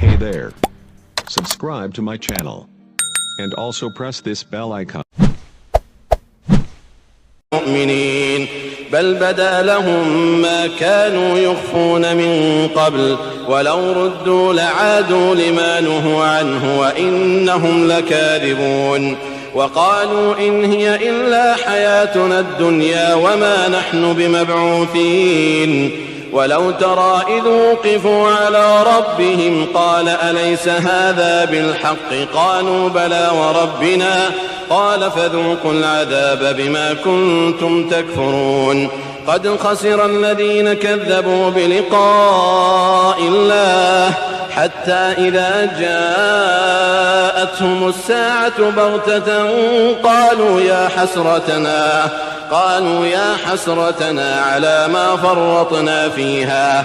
Hey there. Subscribe to my channel. And also press this bell icon. مؤمنين بل بدا لهم ما كانوا يخفون من قبل ولو ردوا لعادوا لما نهوا عنه وإنهم لكاذبون وقالوا إن هي إلا حياتنا الدنيا وما نحن بمبعوثين ولو ترى إذ وقفوا على ربهم قال أليس هذا بالحق قالوا بلى وربنا قال فذوقوا العذاب بما كنتم تكفرون قد خسر الذين كذبوا بلقاء الله حتى إذا جاءتهم الساعة بغتة قالوا يا حسرتنا على ما فرطنا فيها